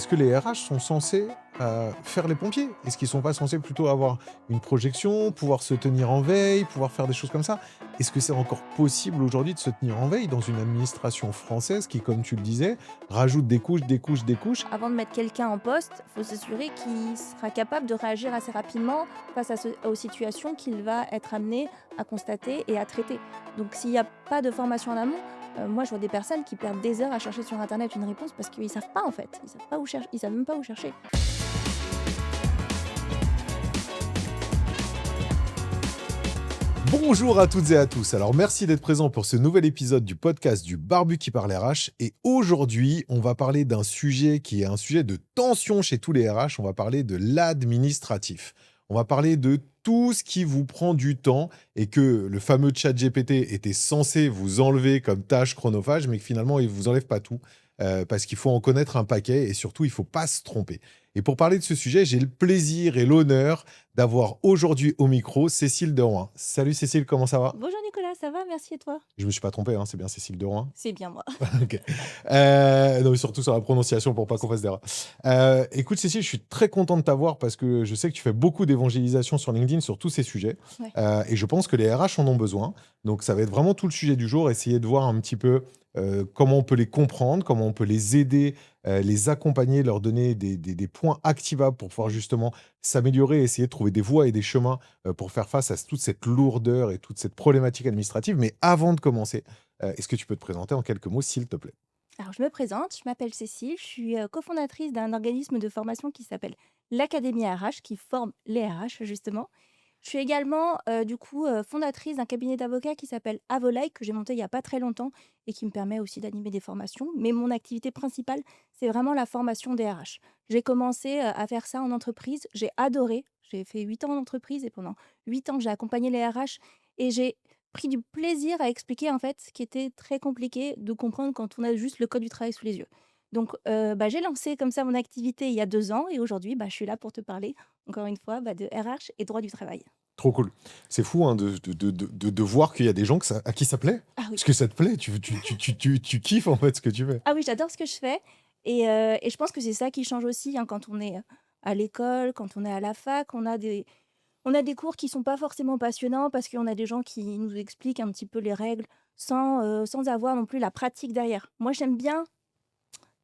est-ce que les RH sont censés faire les pompiers? Est-ce qu'ils sont pas censés plutôt avoir une projection, pouvoir se tenir en veille, pouvoir faire des choses comme ça? Est-ce que c'est encore possible aujourd'hui de se tenir en veille dans une administration française qui, comme tu le disais, rajoute des couches, des couches, des couches? Avant de mettre quelqu'un en poste, il faut s'assurer qu'il sera capable de réagir assez rapidement face aux situations qu'il va être amené à constater et à traiter. Donc s'il n'y a pas de formation en amont, moi je vois des personnes qui perdent des heures à chercher sur internet une réponse parce qu'ils savent pas en fait, ils savent pas où chercher, ils savent même pas où chercher. Bonjour à toutes et à tous. Alors merci d'être présents pour ce nouvel épisode du podcast du Barbu qui parle RH. Et aujourd'hui, on va parler d'un sujet qui est un sujet de tension chez tous les RH. On va parler de l'administratif. On va parler de tout ce qui vous prend du temps et que le fameux chat GPT était censé vous enlever comme tâche chronophage, mais que finalement, il ne vous enlève pas tout. Parce qu'il faut en connaître un paquet et surtout, il ne faut pas se tromper. Et pour parler de ce sujet, j'ai le plaisir et l'honneur d'avoir aujourd'hui au micro Cécile Deroin. Salut Cécile, comment ça va? Bonjour Nicolas, ça va? Merci et toi? Je me suis pas trompé, hein, c'est bien Cécile Deroin. C'est bien moi. Ok. Non, mais surtout sur la prononciation pour pas qu'on fasse d'erreur. Écoute Cécile, je suis très content de t'avoir parce que je sais que tu fais beaucoup d'évangélisation sur LinkedIn sur tous ces sujets. Ouais. Et je pense que les RH en ont besoin. Donc ça va être vraiment tout le sujet du jour, essayer de voir un petit peu comment on peut les comprendre, comment on peut les aider, les accompagner, leur donner des points activables pour pouvoir justement s'améliorer, essayer de trouver des voies et des chemins pour faire face à toute cette lourdeur et toute cette problématique administrative. Mais avant de commencer, est-ce que tu peux te présenter en quelques mots, s'il te plaît? Alors je me présente, je m'appelle Cécile, je suis cofondatrice d'un organisme de formation qui s'appelle l'Académie RH, qui forme les RH justement. Je suis également, fondatrice d'un cabinet d'avocats qui s'appelle Avolai, que j'ai monté il y a pas très longtemps et qui me permet aussi d'animer des formations. Mais mon activité principale, c'est vraiment la formation des RH. J'ai commencé, à faire ça en entreprise, j'ai adoré. J'ai fait 8 ans en entreprise et pendant 8 ans, j'ai accompagné les RH et j'ai pris du plaisir à expliquer, en fait, ce qui était très compliqué de comprendre quand on a juste le code du travail sous les yeux. Donc, j'ai lancé comme ça mon activité il y a 2 ans et aujourd'hui, je suis là pour te parler, encore une fois, de RH et droit du travail. Trop cool. C'est fou hein, de voir qu'il y a des gens à qui ça plaît. Ah oui. Parce que ça te plaît, tu kiffes en fait ce que tu fais. Ah oui, j'adore ce que je fais et je pense que c'est ça qui change aussi, hein, quand on est, à l'école, quand on est à la fac, on a des cours qui sont pas forcément passionnants parce qu'on a des gens qui nous expliquent un petit peu les règles sans avoir non plus la pratique derrière. Moi, j'aime bien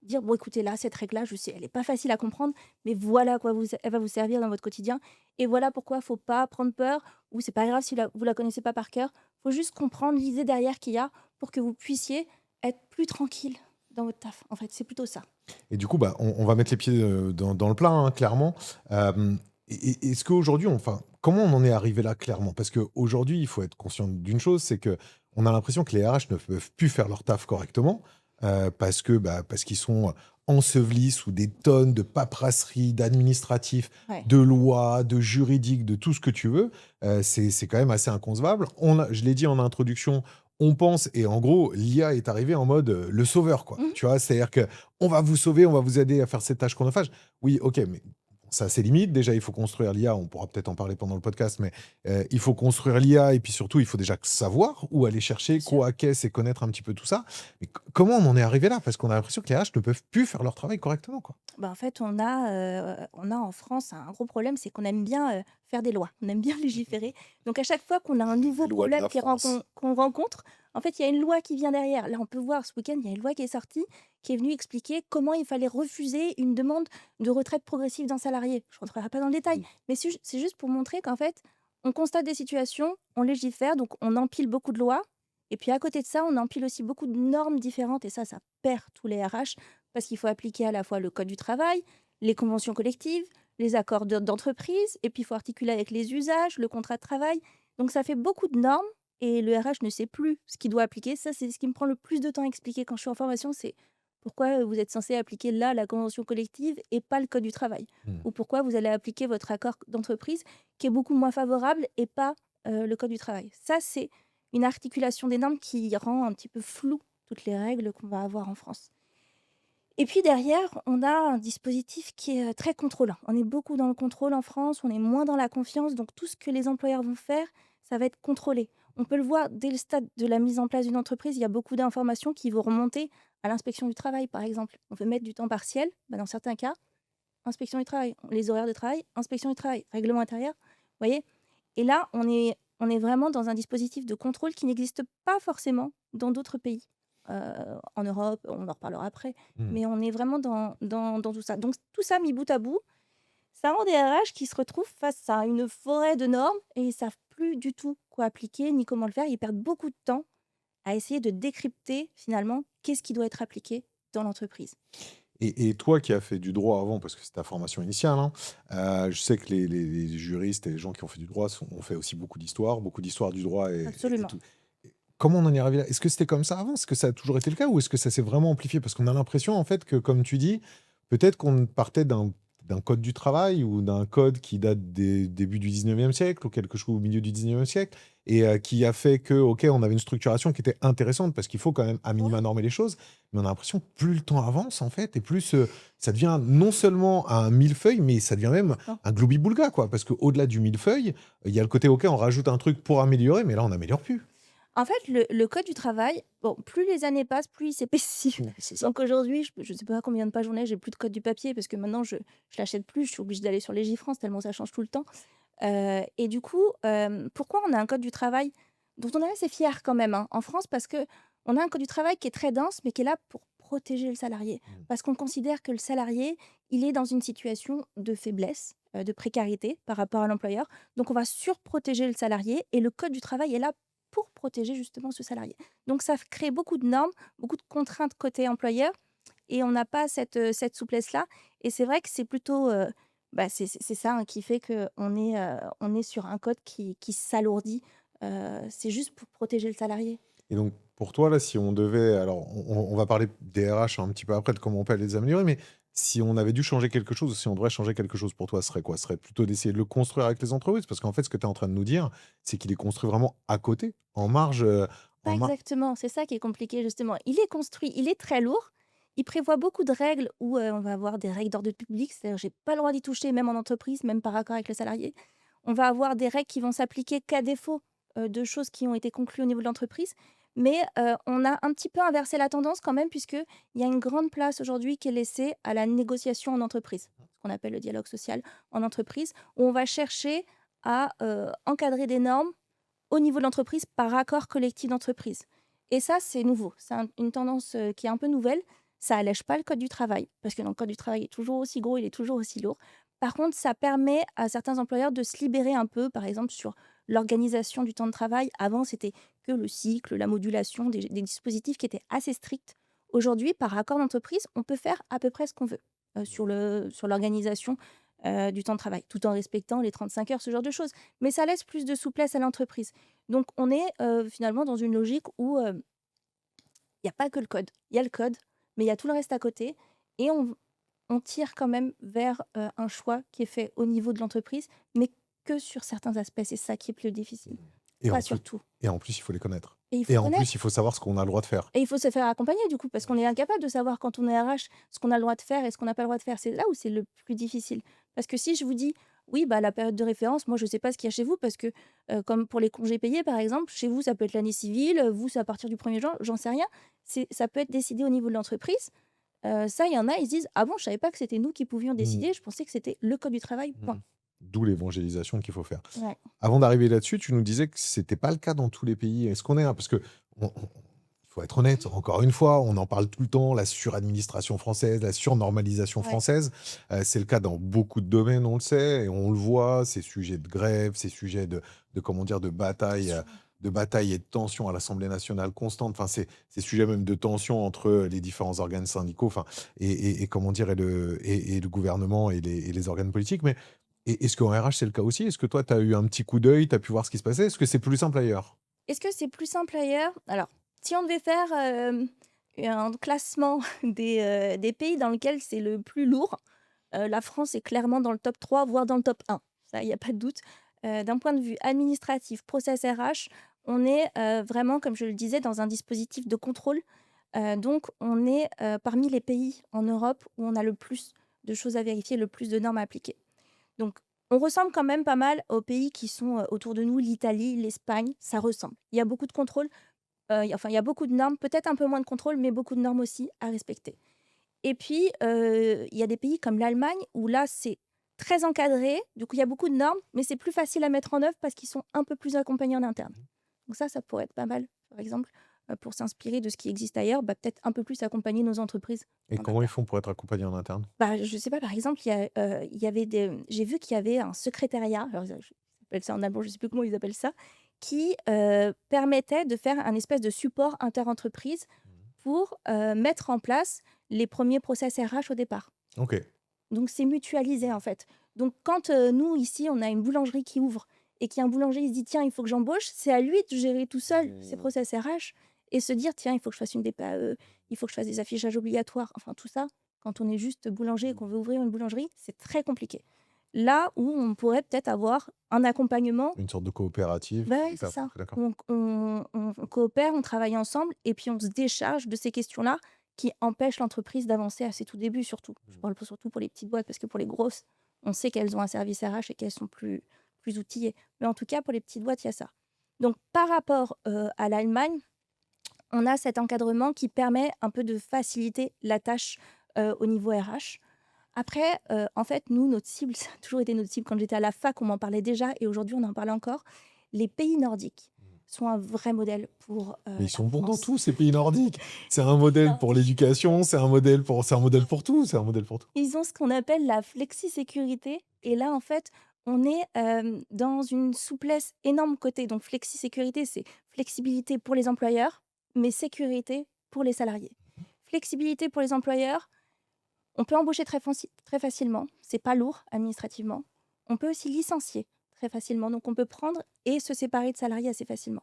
dire: «Bon écoutez, là, cette règle-là, je sais, elle est pas facile à comprendre, mais voilà à quoi elle va vous servir dans votre quotidien et voilà pourquoi faut pas prendre peur ou c'est pas grave si vous la connaissez pas par cœur. Faut juste comprendre l'idée derrière qu'il y a pour que vous puissiez être plus tranquille dans votre taf». En fait, c'est plutôt ça. Et du coup, on va mettre les pieds dans le plat, hein, clairement. Est-ce qu'aujourd'hui, enfin, comment on en est arrivé là, clairement? Parce qu'aujourd'hui, il faut être conscient d'une chose, c'est que on a l'impression que les RH ne peuvent plus faire leur taf correctement parce qu'ils sont ensevelis sous des tonnes de paperasserie, d'administratifs, Ouais. de lois, de juridiques, de tout ce que tu veux. C'est quand même assez inconcevable. Je l'ai dit en introduction, on pense et en gros, l'IA est arrivée en mode, le sauveur, quoi. Mmh. Tu vois? C'est-à-dire que on va vous sauver, on va vous aider à faire cette tâche chronophage. Oui, OK, mais ça a ses limites. Déjà, il faut construire l'IA, on pourra peut-être en parler pendant le podcast, mais il faut construire l'IA et puis surtout, il faut déjà savoir où aller chercher, Bien sûr. quoi, qu'est-ce et connaître un petit peu tout ça. Mais comment on en est arrivé là? Parce qu'on a l'impression que les RH ne peuvent plus faire leur travail correctement, quoi. En fait, on a en France un gros problème, c'est qu'on aime bien, faire des lois. On aime bien légiférer. Donc à chaque fois qu'on a un nouveau Les lois de problème la France. qu'on rencontre, en fait, il y a une loi qui vient derrière. Là, on peut voir ce week-end, il y a une loi qui est sortie, qui est venue expliquer comment il fallait refuser une demande de retraite progressive d'un salarié. Je ne rentrerai pas dans le détail, mais c'est juste pour montrer qu'en fait, on constate des situations, on légifère, donc on empile beaucoup de lois et puis à côté de ça, on empile aussi beaucoup de normes différentes et ça perd tous les RH parce qu'il faut appliquer à la fois le code du travail, les conventions collectives, les accords d'entreprise, et puis il faut articuler avec les usages, le contrat de travail. Donc ça fait beaucoup de normes et le RH ne sait plus ce qu'il doit appliquer. Ça, c'est ce qui me prend le plus de temps à expliquer quand je suis en formation, c'est pourquoi vous êtes censé appliquer là la convention collective et pas le code du travail. Mmh. Ou pourquoi vous allez appliquer votre accord d'entreprise qui est beaucoup moins favorable et pas le code du travail. Ça, c'est une articulation des normes qui rend un petit peu flou toutes les règles qu'on va avoir en France. Et puis derrière, on a un dispositif qui est, très contrôlant. On est beaucoup dans le contrôle en France, on est moins dans la confiance, donc tout ce que les employeurs vont faire, ça va être contrôlé. On peut le voir dès le stade de la mise en place d'une entreprise, il y a beaucoup d'informations qui vont remonter à l'inspection du travail, par exemple. On veut mettre du temps partiel, bah, dans certains cas, inspection du travail, les horaires de travail, inspection du travail, règlement intérieur, vous voyez? Et là, on est vraiment dans un dispositif de contrôle qui n'existe pas forcément dans d'autres pays. En Europe, on en reparlera après, Mmh. mais on est vraiment dans tout ça. Donc tout ça mis bout à bout, ça rend des RH qui se retrouvent face à une forêt de normes et ils savent plus du tout quoi appliquer ni comment le faire. Ils perdent beaucoup de temps à essayer de décrypter finalement qu'est-ce qui doit être appliqué dans l'entreprise. Et toi qui as fait du droit avant, parce que c'est ta formation initiale, hein, je sais que les juristes et les gens qui ont fait du droit ont fait aussi beaucoup d'histoire du droit et Absolument. tout. Et comment on en est arrivé là? Est-ce que c'était comme ça avant? Est-ce que ça a toujours été le cas ou est-ce que ça s'est vraiment amplifié? Parce qu'on a l'impression en fait que, comme tu dis, peut-être qu'on partait d'un code du travail ou d'un code qui date des débuts du 19e siècle ou quelque chose au milieu du 19e siècle et qui a fait que, OK, on avait une structuration qui était intéressante parce qu'il faut quand même à minima Ouais. normer les choses. Mais on a l'impression que plus le temps avance, en fait, et plus, ça devient non seulement un millefeuille, mais ça devient même Non. un globi-boulga, quoi. Parce qu'au-delà du millefeuille, il y a le côté, OK, on rajoute un truc pour améliorer, mais là, on n'améliore plus. En fait, le code du travail, bon, plus les années passent, plus il s'épaissit. Ouais, c'est ça. Donc aujourd'hui, je ne sais pas combien de pages on est, j'ai plus de code du papier parce que maintenant je l'achète plus, je suis obligée d'aller sur Légifrance tellement ça change tout le temps. Et du coup, pourquoi on a un code du travail dont on est assez fier quand même, hein, en France? Parce que on a un code du travail qui est très dense, mais qui est là pour protéger le salarié. Mmh. Parce qu'on considère que le salarié, il est dans une situation de faiblesse, de précarité par rapport à l'employeur. Donc on va surprotéger le salarié et le code du travail est là pour protéger justement ce salarié. Donc ça crée beaucoup de normes, beaucoup de contraintes côté employeur et on n'a pas cette souplesse-là et c'est vrai que c'est plutôt, bah, c'est ça, hein, qui fait on est sur un code qui s'alourdit, c'est juste pour protéger le salarié. Et donc, pour toi, là, si on devait alors on va parler des RH un petit peu après, de comment on peut les améliorer, mais si on avait dû changer quelque chose ou si on devrait changer quelque chose pour toi, ce serait quoi? Ce serait plutôt d'essayer de le construire avec les entreprises? Parce qu'en fait, ce que tu es en train de nous dire, c'est qu'il est construit vraiment à côté, en marge, Pas en mar exactement, c'est ça qui est compliqué justement. Il est construit, il est très lourd, il prévoit beaucoup de règles où, on va avoir des règles d'ordre public, c'est-à-dire j'ai pas le droit d'y toucher même en entreprise, même par accord avec le salarié. On va avoir des règles qui vont s'appliquer qu'à défaut, de choses qui ont été conclues au niveau de l'entreprise. Mais, on a un petit peu inversé la tendance quand même puisqu'il y a une grande place aujourd'hui qui est laissée à la négociation en entreprise, ce qu'on appelle le dialogue social en entreprise, où on va chercher à, encadrer des normes au niveau de l'entreprise par accord collectif d'entreprise. Et ça, c'est nouveau. C'est une tendance qui est un peu nouvelle. Ça allège pas le code du travail, parce que le code du travail est toujours aussi gros, il est toujours aussi lourd. Par contre, ça permet à certains employeurs de se libérer un peu, par exemple, sur l'organisation du temps de travail. Avant, c'était que le cycle, la modulation, des dispositifs qui étaient assez stricts. Aujourd'hui, par accord d'entreprise, on peut faire à peu près ce qu'on veut sur l'organisation du temps de travail, tout en respectant les 35 heures, ce genre de choses. Mais ça laisse plus de souplesse à l'entreprise. Donc on est, finalement dans une logique où, il y a pas que le code. Il y a le code, mais il y a tout le reste à côté et on tire quand même vers, un choix qui est fait au niveau de l'entreprise, mais que sur certains aspects. C'est ça qui est plus difficile, et pas en plus sur tout. et en plus, il faut les connaître. Et il faut Et en plus, connaître il faut savoir ce qu'on a le droit de faire. et il faut se faire accompagner du coup, parce qu'on est incapable de savoir quand on est RH ce qu'on a le droit de faire et ce qu'on n'a pas le droit de faire. C'est là où c'est le plus difficile. Parce que si je vous dis: «Oui, bah, la période de référence, moi je ne sais pas ce qu'il y a chez vous parce que, comme pour les congés payés par exemple, chez vous ça peut être l'année civile, vous c'est à partir du 1er juin», j'en sais rien. Ça peut être décidé au niveau de l'entreprise. Ça, il y en a, ils se disent: «Ah bon, je savais pas que c'était nous qui pouvions Mmh. décider, je pensais que c'était le code du travail, Mmh. point». D'où l'évangélisation qu'il faut faire. Ouais. Avant d'arriver là-dessus, tu nous disais que c'était pas le cas dans tous les pays. Est-ce qu'on est parce que il faut être honnête, encore une fois, on en parle tout le temps, la suradministration française, la surnormalisation Ouais. française. C'est le cas dans beaucoup de domaines, on le sait et on le voit, ces sujets de grève, ces sujets de comment dire? Tension. De bataille et de tension à l'Assemblée nationale constante. Enfin, ces sujets même de tension entre les différents organes syndicaux, enfin et comment dire? Et le gouvernement et les organes politiques. Mais est-ce qu'en RH, c'est le cas aussi? Est-ce que toi, tu as eu un petit coup d'œil, tu as pu voir ce qui se passait? Est-ce que c'est plus simple ailleurs? Est-ce que c'est plus simple ailleurs? Alors, si on devait faire, un classement des pays dans lequel c'est le plus lourd, la France est clairement dans le top 3, voire dans le top 1. Ça, il y a pas de doute. D'un point de vue administratif, process RH, on est, vraiment, comme je le disais, dans un dispositif de contrôle. Donc on est, parmi les pays en Europe où on a le plus de choses à vérifier, le plus de normes à appliquer. Donc On ressemble quand même pas mal aux pays qui sont, autour de nous, l'Italie, l'Espagne, ça ressemble. Il y a beaucoup de contrôles, il y a beaucoup de normes, peut-être un peu moins de contrôles, mais beaucoup de normes aussi à respecter. Et puis, il y a des pays comme l'Allemagne où là, c'est très encadré, du coup, il y a beaucoup de normes, mais c'est plus facile à mettre en œuvre parce qu'ils sont un peu plus accompagnés en interne. Donc ça pourrait être pas mal, par exemple, pour s'inspirer de ce qui existe ailleurs, bah, peut-être un peu plus accompagner nos entreprises Et en comment ils interne. font pour être accompagnés en interne? Bah, je sais pas, par exemple, il y avait j'ai vu qu'il y avait un secrétariat, alors ils appellent ça en allemand, je sais plus comment ils appellent ça, qui, permettait de faire un espèce de support interentreprise pour, mettre en place les premiers process RH au départ. OK. Donc c'est mutualisé, en fait. Donc quand, nous ici, on a une boulangerie qui ouvre et qu'il y a un boulanger, il se dit: «Tiens, il faut que j'embauche», c'est à lui de gérer tout seul ses process RH et se dire: «Tiens, il faut que je fasse une DPAE, il faut que je fasse des affichages obligatoires». Enfin tout ça, quand on est juste boulanger et qu'on veut ouvrir une boulangerie, c'est très compliqué. Là où on pourrait peut-être avoir un accompagnement, Une sorte de coopérative bah, qui ouais, c'est ça. d'accord. Donc on coopère, on travaille ensemble et puis on se décharge de ces questions-là qui empêchent l'entreprise d'avancer à ses tout débuts surtout. Je parle surtout pour les petites boîtes parce que pour les grosses, on sait qu'elles ont un service RH et qu'elles sont plus outillées. Mais en tout cas, pour les petites boîtes, il y a ça. Donc par rapport, à l'Allemagne, on a cet encadrement qui permet un peu de faciliter la tâche, au niveau RH. Après, en fait, nous, notre cible, ça a toujours été notre cible. Quand j'étais à la fac, on m'en parlait déjà et aujourd'hui, on en parle encore. Les pays nordiques sont un vrai modèle pour, Mais ils la sont bons dans France. tout, ces pays nordiques. C'est un Les pays modèle pour nordiques, l'éducation, c'est un modèle pour tout, c'est un modèle pour tout. ils ont ce qu'on appelle la flexi-sécurité et là, en fait, on est, dans une souplesse énorme côté donc flexi-sécurité, c'est flexibilité pour les employeurs, mais sécurité pour les salariés. Flexibilité pour les employeurs, on peut embaucher très facilement, c'est pas lourd administrativement. On peut aussi licencier très facilement, donc on peut prendre et se séparer de salariés assez facilement.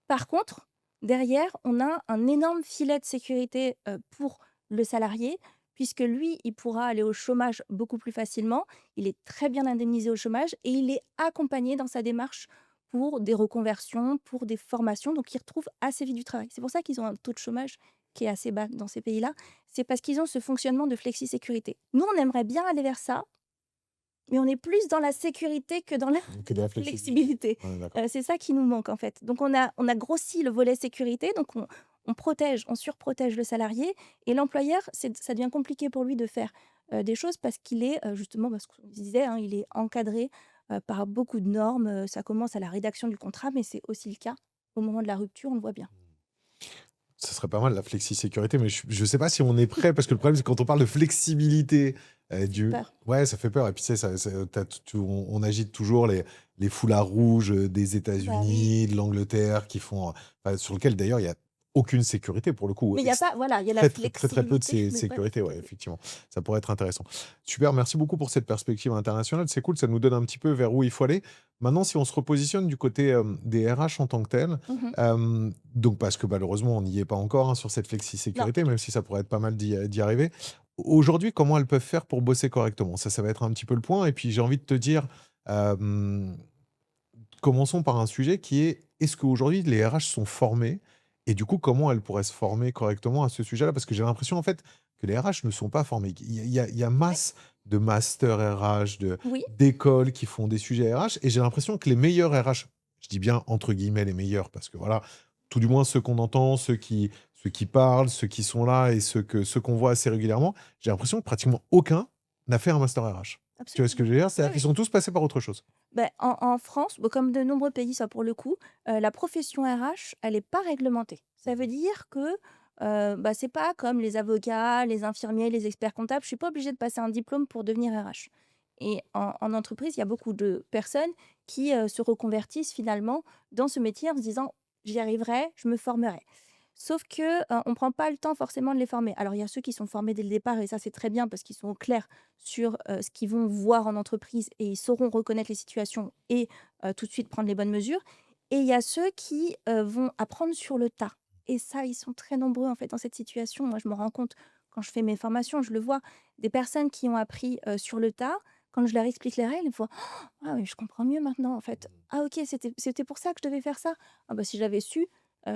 Par contre, derrière, on a un énorme filet de sécurité, pour le salarié, puisque lui, il pourra aller au chômage beaucoup plus facilement. Il est très bien indemnisé au chômage et il est accompagné dans sa démarche pour des reconversions, pour des formations, donc il retrouve assez vite du travail. C'est pour ça qu'ils ont un taux de chômage qui est assez bas dans ces pays-là, c'est parce qu'ils ont ce fonctionnement de flexi-sécurité. Nous, on aimerait bien aller vers ça, mais on est plus dans la sécurité que dans la Que de la flexibilité. flexibilité. On est d'accord. C'est ça qui nous manque, en fait. Donc on a grossi le volet sécurité, donc on protège, on surprotège le salarié et l'employeur, ça devient compliqué pour lui de faire, des choses parce qu'il est, justement, parce qu'on disait, hein, il est encadré, par beaucoup de normes, ça commence à la rédaction du contrat, mais c'est aussi le cas au moment de la rupture, on le voit bien. Ce serait pas mal la flexi-sécurité, mais je sais pas si on est prêt parce que le problème, c'est quand on parle de flexibilité, Ça fait du peur. ouais, ça fait peur et puis, tu sais, on agite toujours les foulards rouges, des Bah oui. États-Unis, de l'Angleterre qui font, enfin, sur lequel d'ailleurs il y a aucune sécurité pour le coup, Mais il y a pas voilà, il y a la très peu de flexibilité, mais pas de sécurité, ouais, sécurité. effectivement. Ça pourrait être intéressant. Super, merci beaucoup pour cette perspective internationale. C'est cool, ça nous donne un petit peu vers où il faut aller. Maintenant, si on se repositionne du côté, des RH en tant que tel, Mmh. donc parce que malheureusement, on n'y est pas encore, hein, sur cette Non, flexi-sécurité, du tout. même si ça pourrait être pas mal d'y arriver. Aujourd'hui, comment elles peuvent faire pour bosser correctement? Ça va être un petit peu le point et puis j'ai envie de te dire, hem commençons par un sujet qui est: est-ce qu'aujourd'hui les RH sont formés? Et du coup, comment elles pourraient se former correctement à ce sujet-là? Parce que j'ai l'impression, en fait, que les RH ne sont pas formés. Il y a Ouais. masse de masters RH, Oui, d'écoles qui font des sujets RH et j'ai l'impression que les meilleurs RH, je dis bien entre guillemets «les meilleurs» parce que voilà, tout du moins ceux qu'on entend, ceux qui parlent, ceux qui sont là et ceux qu'on voit assez régulièrement, j'ai l'impression que pratiquement aucun n'a fait un master RH. Tu vois ce que absolument. je veux dire? Oui, C'est-à-dire qu'ils oui. sont tous passés par autre chose. Bah, en France, bah, comme de nombreux pays, ça pour le coup, la profession RH, elle est pas réglementée. Ça veut dire que, bah, c'est pas comme les avocats, les infirmiers, les experts comptables, je suis pas obligée de passer un diplôme pour devenir RH et en entreprise, il y a beaucoup de personnes qui, se reconvertissent finalement dans ce métier en se disant: «J'y arriverai, je me formerai». Sauf que, on prend pas le temps forcément de les former. Alors il y a ceux qui sont formés dès le départ et ça c'est très bien parce qu'ils sont au clair sur, ce qu'ils vont voir en entreprise et ils sauront reconnaître les situations et tout de suite prendre les bonnes mesures. Et il y a ceux qui, vont apprendre sur le tas et ça, ils sont très nombreux en fait dans cette situation. Moi, je me rends compte quand je fais mes formations, je le vois. Des personnes qui ont appris, sur le tas, quand je leur explique les règles, ils font: «Ah oui, je comprends mieux maintenant en fait. Ah OK, c'était pour ça que je devais faire ça? Ah bah, si j'avais su,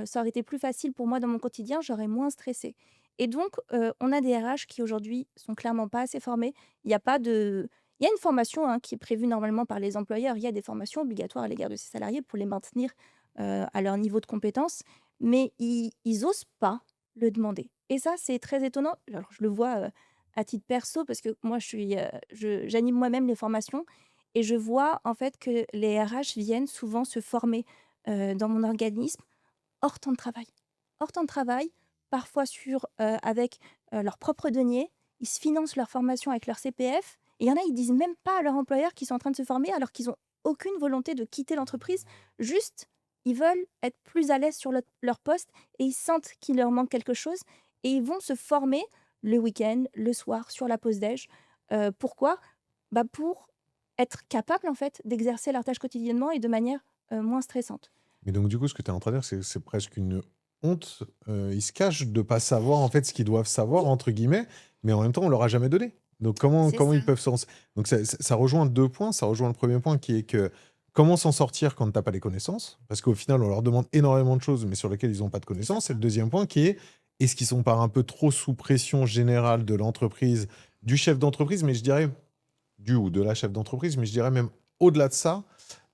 ça aurait été plus facile pour moi dans mon quotidien, j'aurais moins stressé». Et donc on a des RH qui aujourd'hui sont clairement pas assez formés. Il y a pas de Il y a une formation qui est prévue normalement par les employeurs. Il y a des formations obligatoires à l'égard de ces salariés pour les maintenir à leur niveau de compétence, mais ils osent pas le demander. Et ça, c'est très étonnant. Alors, je le vois à titre perso parce que moi, j'anime moi-même les formations et je vois en fait que les RH viennent souvent se former dans mon organisme hors temps de travail. Hors temps de travail, parfois avec leurs propres deniers, ils se financent leur formation avec leur CPF. Et il y en a, ils disent même pas à leur employeur qu'ils sont en train de se former alors qu'ils ont aucune volonté de quitter l'entreprise. Juste, ils veulent être plus à l'aise sur leur poste et ils sentent qu'il leur manque quelque chose et ils vont se former le week-end, le soir, sur la pause déj. Pourquoi? Pour être capable en fait d'exercer leur tâche quotidiennement et de manière moins stressante. Mais donc, du coup, ce que tu es en train de dire, c'est presque une honte. Ils se cachent de pas savoir, en fait, ce qu'ils doivent savoir, Oui, entre guillemets, mais en même temps, on leur a jamais donné. Donc, c'est comment ça. ils peuvent s'en... Donc, ça rejoint deux points. Ça rejoint le premier point qui est que comment s'en sortir quand tu n'as pas les connaissances? Parce qu'au final, on leur demande énormément de choses, mais sur lesquelles ils n'ont pas de C'est ça. connaissances. Et le deuxième point qui est, est-ce qu'ils sont pas un peu trop sous pression générale de l'entreprise, du chef d'entreprise, mais je dirais, du ou de la chef d'entreprise, mais je dirais même au-delà de ça,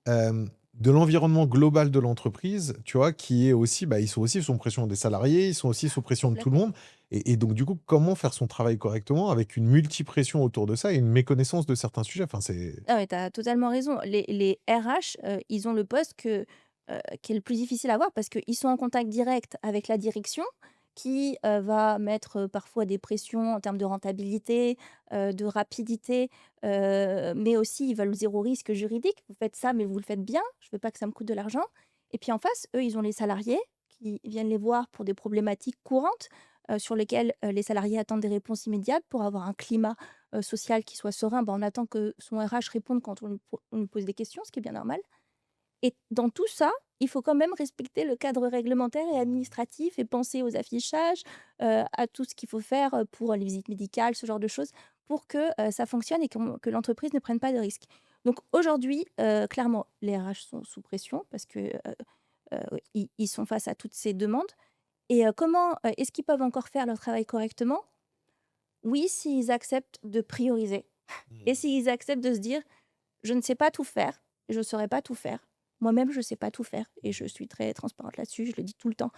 de l'environnement global de l'entreprise, tu vois, qui est aussi, bah, ils sont aussi sous pression des salariés, ils sont aussi sous pression de tout le Complètement. monde. Et donc, du coup, comment faire son travail correctement avec une multipression autour de ça et une méconnaissance de certains sujets? Enfin, c'est... Ah ouais, tu as totalement raison. Les RH, ils ont le poste qui est le plus difficile à avoir parce qu'ils sont en contact direct avec la direction qui, va mettre, parfois des pressions en termes de rentabilité, de rapidité, mais aussi ils veulent zéro risque juridique. Vous faites ça, mais vous le faites bien, je veux pas que ça me coûte de l'argent et puis en face, eux, ils ont les salariés qui viennent les voir pour des problématiques courantes, sur lesquelles, les salariés attendent des réponses immédiates pour avoir un climat social qui soit serein, on attend que son RH réponde quand on lui pose des questions, ce qui est bien normal. Et dans tout ça, il faut quand même respecter le cadre réglementaire et administratif et penser aux affichages, à tout ce qu'il faut faire pour les visites médicales, ce genre de choses, pour que ça fonctionne et que l'entreprise ne prenne pas de risques. Donc aujourd'hui, clairement, les RH sont sous pression parce que ils sont face à toutes ces demandes. Et comment est-ce qu'ils peuvent encore faire leur travail correctement? Oui, s'ils acceptent de prioriser. Et s'ils acceptent de se dire: «Je ne sais pas tout faire, je ne saurais pas tout faire. Moi-même, je ne sais pas tout faire» et je suis très transparente là-dessus, je le dis tout le temps,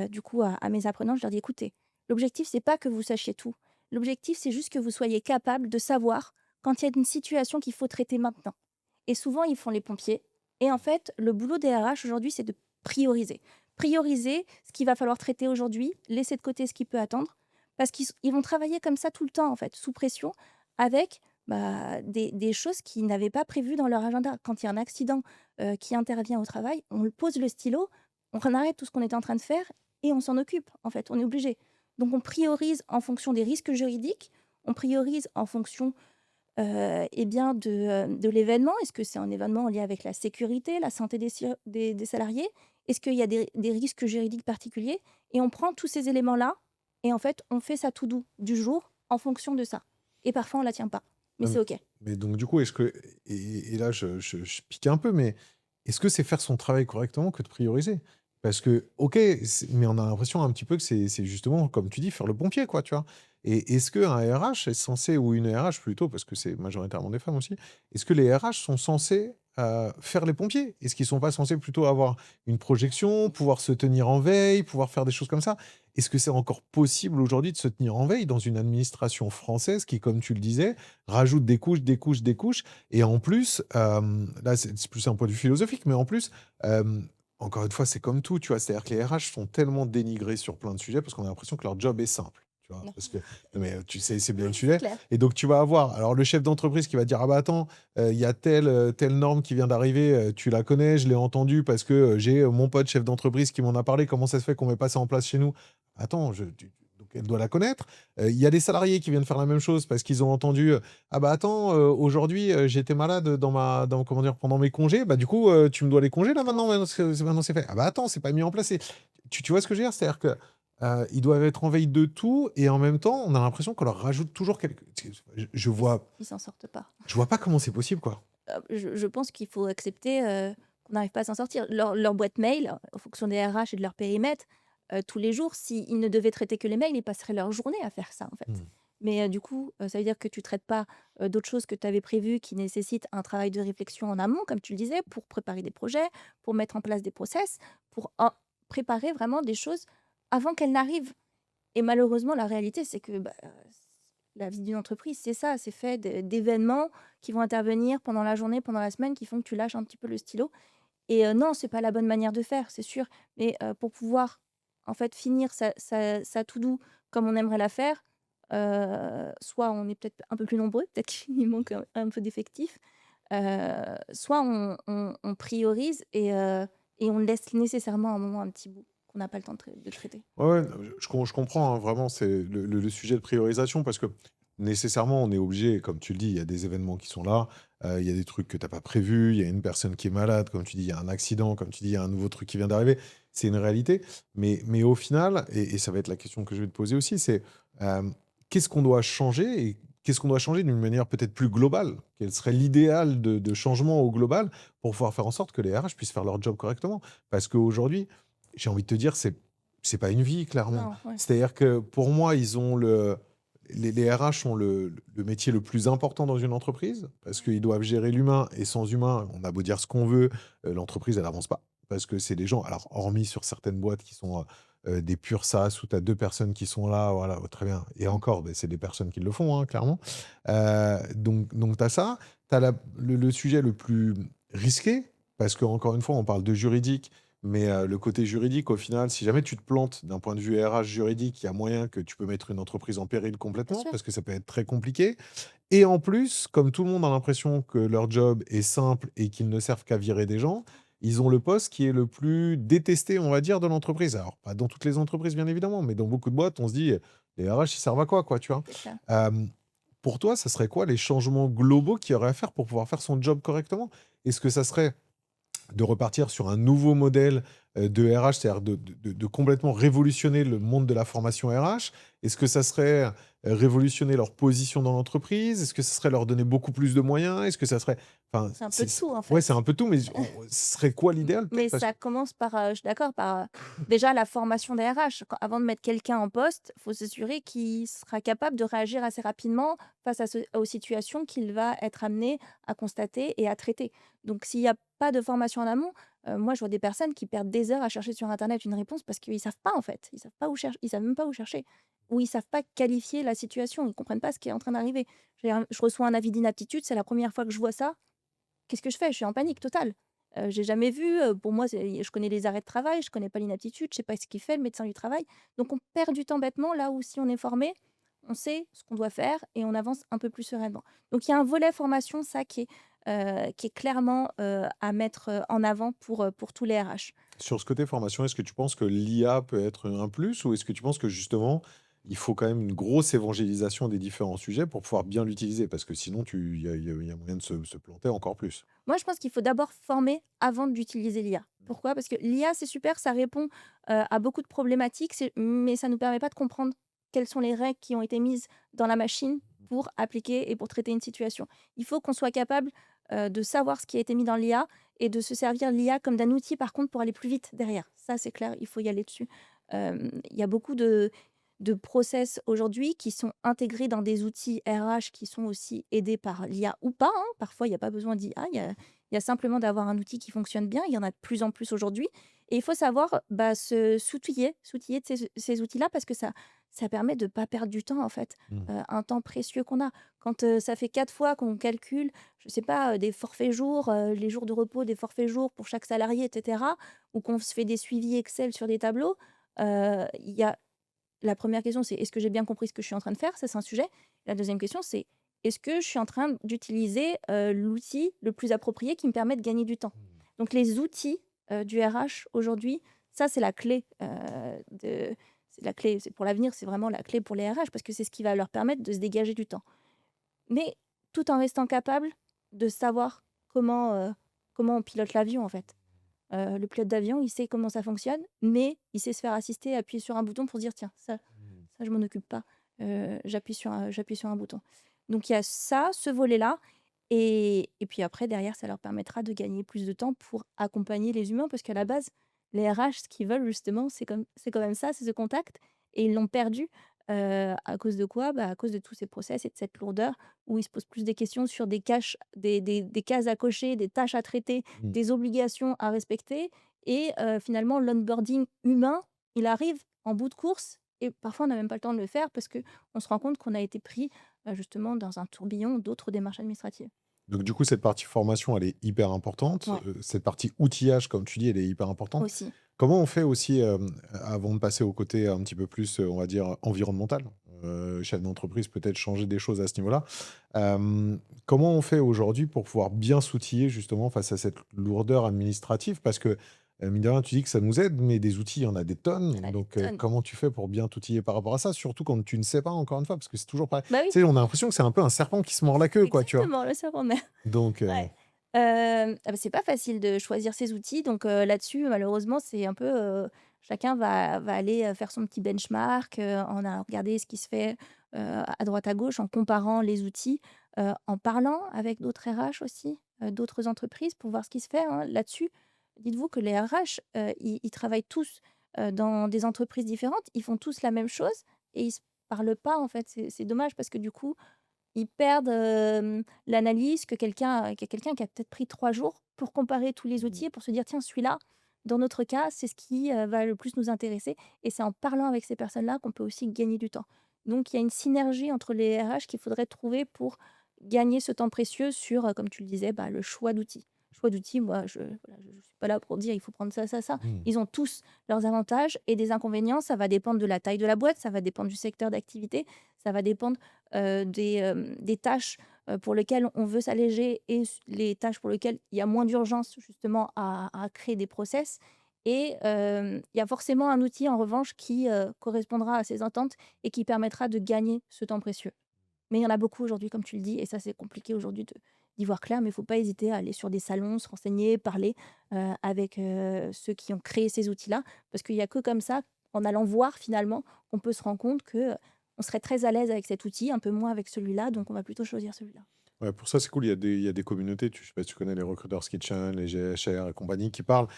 du coup à mes apprenants, je leur dis: «Écoutez, l'objectif, c'est pas que vous sachiez tout. L'objectif, c'est juste que vous soyez capable de savoir quand il y a une situation qu'il faut traiter maintenant» et souvent, ils font les pompiers et en fait, le boulot des RH aujourd'hui, c'est de prioriser. Prioriser ce qu'il va falloir traiter aujourd'hui, laisser de côté ce qui peut attendre parce qu'ils vont travailler comme ça tout le temps, en fait, sous pression avec des choses qu'ils n'avaient pas prévues dans leur agenda. Quand il y a un accident, qui intervient au travail, on le pose le stylo, on arrête tout ce qu'on était en train de faire et on s'en occupe, en fait, on est obligé. Donc on priorise en fonction des risques juridiques, on priorise en fonction, et bien de l'événement. Est-ce que c'est un événement en lien avec la sécurité, la santé des salariés? Est-ce qu'il y a des risques juridiques particuliers? Et on prend tous ces éléments-là et en fait, on fait sa to-do du jour en fonction de ça et parfois on la tient pas, mais Non, c'est OK. mais donc, du coup, est-ce que... Et là, je pique un peu, mais est-ce que c'est faire son travail correctement que de prioriser? Parce que, ok, mais on a l'impression un petit peu que c'est justement, comme tu dis, faire le pompier, quoi, tu vois. Et est-ce qu'un RH est censé, ou une RH plutôt, parce que c'est majoritairement des femmes aussi, est-ce que les RH sont censés faire les pompiers? Est-ce qu'ils sont pas censés plutôt avoir une projection, pouvoir se tenir en veille, pouvoir faire des choses comme ça? Est-ce que c'est encore possible aujourd'hui de se tenir en veille dans une administration française qui, comme tu le disais, rajoute des couches, des couches, des couches. Et en plus, là, c'est plus un point de vue philosophique, mais en plus, encore une fois, c'est comme tout, tu vois. C'est-à-dire que les RH sont tellement dénigrés sur plein de sujets parce qu'on a l'impression que leur job est simple. Tu vois, Non. parce que, non, mais tu sais, c'est bien le C'est sujet. clair. Et donc, tu vas avoir, alors, le chef d'entreprise qui va dire, ah bah attends, il y a telle norme qui vient d'arriver, tu la connais, je l'ai entendue parce que j'ai mon pote chef d'entreprise qui m'en a parlé, comment ça se fait qu'on met pas ça en place chez nous? Attends, donc elle doit la connaître. Il y a des salariés qui viennent faire la même chose parce qu'ils ont entendu, «Ah bah attends, aujourd'hui, j'étais malade comment dire? Pendant mes congés, bah du coup, tu me dois les congés là maintenant c'est fait. Ah bah attends, c'est pas mis en place». Tu vois ce que je veux dire? C'est-à-dire que, ils doivent être en veille de tout et en même temps, on a l'impression qu'on leur rajoute toujours quelque... Ils s'en sortent pas. Je vois pas comment c'est possible, quoi. Je pense qu'il faut accepter, qu'on n'arrive pas à s'en sortir. Leur boîte mail, en fonction des RH et de leur périmètre, tous les jours, s'ils ne devaient traiter que les mails, ils passeraient leur journée à faire ça, en fait. Mmh. Mais du coup, ça veut dire que tu traites pas, d'autres choses que tu avais prévues qui nécessitent un travail de réflexion en amont, comme tu le disais, pour préparer des projets, pour mettre en place des process, pour en préparer vraiment des choses avant qu'elles n'arrivent. Et malheureusement, la réalité, c'est que, la vie d'une entreprise, c'est ça, c'est fait d'événements qui vont intervenir pendant la journée, pendant la semaine, qui font que tu lâches un petit peu le stylo. Et non, c'est pas la bonne manière de faire, c'est sûr. Mais pour pouvoir, en fait, finir sa to do comme on aimerait la faire, soit on est peut-être un peu plus nombreux, peut-être qu'il manque un peu d'effectifs, soit on priorise et on laisse nécessairement un moment, un petit bout qu'on n'a pas le temps de traiter. Ouais, ouais, non, je comprends, hein, vraiment, c'est le sujet de priorisation parce que nécessairement, on est obligé, comme tu le dis, il y a des événements qui sont là, il y a des trucs que tu as pas prévus, il y a une personne qui est malade, comme tu dis, il y a un accident, comme tu dis, il y a un nouveau truc qui vient d'arriver. C'est une réalité. Mais au final, et ça va être la question que je vais te poser aussi, c'est qu'est-ce qu'on doit changer et qu'est-ce qu'on doit changer d'une manière peut-être plus globale? Quel serait l'idéal de changement au global pour pouvoir faire en sorte que les RH puissent faire leur job correctement? Parce qu'aujourd'hui, j'ai envie de te dire, c'est pas une vie, clairement. Non, ouais, C'est-à-dire que pour moi, ils ont les RH ont le métier le plus important dans une entreprise parce qu'ils doivent gérer l'humain et sans humain, on a beau dire ce qu'on veut, l'entreprise, elle avance pas. Parce que c'est des gens, alors hormis sur certaines boîtes qui sont des purs SaaS où tu as deux personnes qui sont là, voilà, très bien. Et mmh, encore, ben, c'est des personnes qui le font, hein, clairement. Donc tu as ça. Tu as le sujet le plus risqué parce qu'encore une fois, on parle de juridique. Mais le côté juridique, au final, si jamais tu te plantes d'un point de vue RH juridique, il y a moyen que tu peux mettre une entreprise en péril bien complètement, sûr. parce que ça peut être très compliqué. Et en plus, comme tout le monde a l'impression que leur job est simple et qu'ils ne servent qu'à virer des gens, ils ont le poste qui est le plus détesté, on va dire, de l'entreprise. Alors, pas dans toutes les entreprises, bien évidemment, mais dans beaucoup de boîtes, on se dit, les RH, ils servent à quoi, tu vois? C'est clair. Hem, pour toi, ça serait quoi les changements globaux qu'il y aurait à faire pour pouvoir faire son job correctement? Est-ce que ça serait de repartir sur un nouveau modèle, de RH, c'est-à-dire de complètement révolutionner le monde de la formation RH? Est-ce que ça serait, révolutionner leur position dans l'entreprise? Est-ce que ça serait leur donner beaucoup plus de moyens? Est-ce que ça serait enfin, C'est un peu de c'est tout, en ouais, c'est fait. un peu tout, mais ce serait quoi l'idéal peut-être? Mais Parce ça commence par, je suis d'accord, par, déjà la formation des RH. Avant de mettre quelqu'un en poste, il faut s'assurer qu'il sera capable de réagir assez rapidement face aux situations qu'il va être amené à constater et à traiter. Donc s'il y a pas de formation en amont, moi je vois des personnes qui perdent des heures à chercher sur internet une réponse parce qu'ils savent pas en fait. Ils savent même pas où chercher ou ils savent pas qualifier la situation, ils comprennent pas ce qui est en train d'arriver. Je reçois un avis d'inaptitude, c'est la première fois que je vois ça. Qu'est-ce que je fais? Je suis en panique totale. J'ai jamais vu, pour moi, je connais les arrêts de travail, je connais pas l'inaptitude, je sais pas ce qu'il fait le médecin du travail. Donc on perd du temps bêtement, là où si on est formé, on sait ce qu'on doit faire et on avance un peu plus sereinement. Donc il y a un volet formation, ça qui est clairement, à mettre, en avant pour tous les RH. sur ce côté formation, est-ce que tu penses que l'IA peut être un plus ou est-ce que tu penses que justement, il faut quand même une grosse évangélisation des différents sujets pour pouvoir bien l'utiliser? Parce que sinon tu il y a moyen de se planter encore plus. Moi, je pense qu'il faut d'abord former avant d'utiliser l'IA. Pourquoi? Parce que l'IA, c'est super, ça répond, à beaucoup de problématiques, mais ça ne nous permet pas de comprendre quelles sont les règles qui ont été mises dans la machine pour appliquer et pour traiter une situation. Il faut qu'on soit capable, de savoir ce qui a été mis dans l'IA et de se servir de l'IA comme d'un outil, par contre, pour aller plus vite derrière. Ça, c'est clair, il faut y aller dessus. Il y a beaucoup de process aujourd'hui qui sont intégrés dans des outils RH qui sont aussi aidés par l'IA ou pas, hein. Parfois, il y a pas besoin d'IA, il y a simplement d'avoir un outil qui fonctionne bien. Il y en a de plus en plus aujourd'hui et il faut savoir, se s'outiller de ces outils-là parce que ça permet de ne pas perdre du temps, en fait, Mmh. un temps précieux qu'on a. Quand, ça fait 4 fois qu'on calcule, je sais pas, des forfaits jours, les jours de repos des forfaits jours pour chaque salarié et cetera, ou qu'on se fait des suivis Excel sur des tableaux, il y a la première question, c'est: «Est-ce que j'ai bien compris ce que je suis en train de faire?» Ça, c'est un sujet. La deuxième question, c'est: «Est-ce que je suis en train d'utiliser, l'outil le plus approprié qui me permet de gagner du temps?» Donc les outils, du RH aujourd'hui, ça, c'est la clé, c'est la clé, c'est pour l'avenir, c'est vraiment la clé pour les RH parce que c'est ce qui va leur permettre de se dégager du temps. Mais tout en restant capable de savoir comment on pilote l'avion, en fait. Le pilote d'avion, il sait comment ça fonctionne, mais il sait se faire assister, appuyer sur un bouton pour dire: «Tiens, ça je m'en occupe pas, j'appuie sur un bouton». Donc il y a ça, ce volet-là et puis après derrière, ça leur permettra de gagner plus de temps pour accompagner les humains parce qu'à la base, les RH, ce qu'ils veulent justement, c'est quand même ça, c'est ce contact et ils l'ont perdu, À cause de quoi? Bah, à cause de tous ces process et de cette lourdeur où ils se posent plus des questions sur des caches des cases à cocher, des tâches à traiter, Mmh. des obligations à respecter et finalement l'onboarding humain, il arrive en bout de course et parfois on n'a même pas le temps de le faire parce qu'on se rend compte qu'on a été pris, justement dans un tourbillon d'autres démarches administratives. Donc du coup, cette partie formation, elle est hyper importante. Ouais, Cette partie outillage, comme tu dis, elle est hyper importante. aussi. Comment on fait aussi, avant de passer au côté un petit peu plus, on va dire, environnemental? Chef d'entreprise, peut-être changer des choses à ce niveau-là. Comment on fait aujourd'hui pour pouvoir bien s'outiller justement face à cette lourdeur administrative? Parce que, mine de rien, tu dis que ça nous aide, mais des outils, il y en a des Il y en tonnes. a des Donc, tonnes. comment tu fais pour bien t'outiller par rapport à ça? Surtout quand tu ne sais pas, encore une fois, parce que c'est toujours pareil. Bah Tu oui, sais, on a l'impression que c'est un peu un serpent qui se mord la queue, quoi, tu vois? exactement, le cerveau mère. Donc, Ouais. Ah bah, c'est pas facile de choisir ses outils donc là-dessus malheureusement c'est un peu, chacun va aller, faire son petit benchmark, en allant regarder ce qui se fait, à droite à gauche, en comparant les outils, en parlant avec d'autres RH aussi, d'autres entreprises pour voir ce qui se fait, hein. Là-dessus, dites-vous que les RH, ils travaillent tous, dans des entreprises différentes, ils font tous la même chose et ils se parlent pas en fait. C'est dommage parce que du coup, ils perdent, l'analyse que quelqu'un qui a peut-être pris 3 jours pour comparer tous les outils et pour se dire: «Tiens, celui-là, dans notre cas, c'est ce qui, va le plus nous intéresser» et c'est en parlant avec ces personnes-là qu'on peut aussi gagner du temps. Donc il y a une synergie entre les RH qu'il faudrait trouver pour gagner ce temps précieux sur, comme tu le disais, bah, le choix d'outils. Choix d'outils, moi, je suis pas là pour dire: «Il faut prendre ça, ça, ça». mmh. Ils ont tous leurs avantages et des inconvénients. Ça va dépendre de la taille de la boîte, ça va dépendre du secteur d'activité, ça va dépendre des tâches, pour lesquelles on veut s'alléger et les tâches pour lesquelles il y a moins d'urgence justement à créer des process et il y a forcément un outil en revanche qui, correspondra à ces attentes et qui permettra de gagner ce temps précieux. Mais il y en a beaucoup aujourd'hui comme tu le dis et ça c'est compliqué aujourd'hui d'y voir clair, mais il faut pas hésiter à aller sur des salons, se renseigner, parler, avec, ceux qui ont créé ces outils-là. Parce qu'il y a que comme ça, en allant voir finalement, qu'on peut se rendre compte que, on serait très à l'aise avec cet outil, un peu moins avec celui-là, donc on va plutôt choisir celui-là. Ouais, pour ça, c'est cool. Il y a des communautés, je sais pas si tu connais les Recruiters Kitchen, les GHR et compagnie, qui parlent.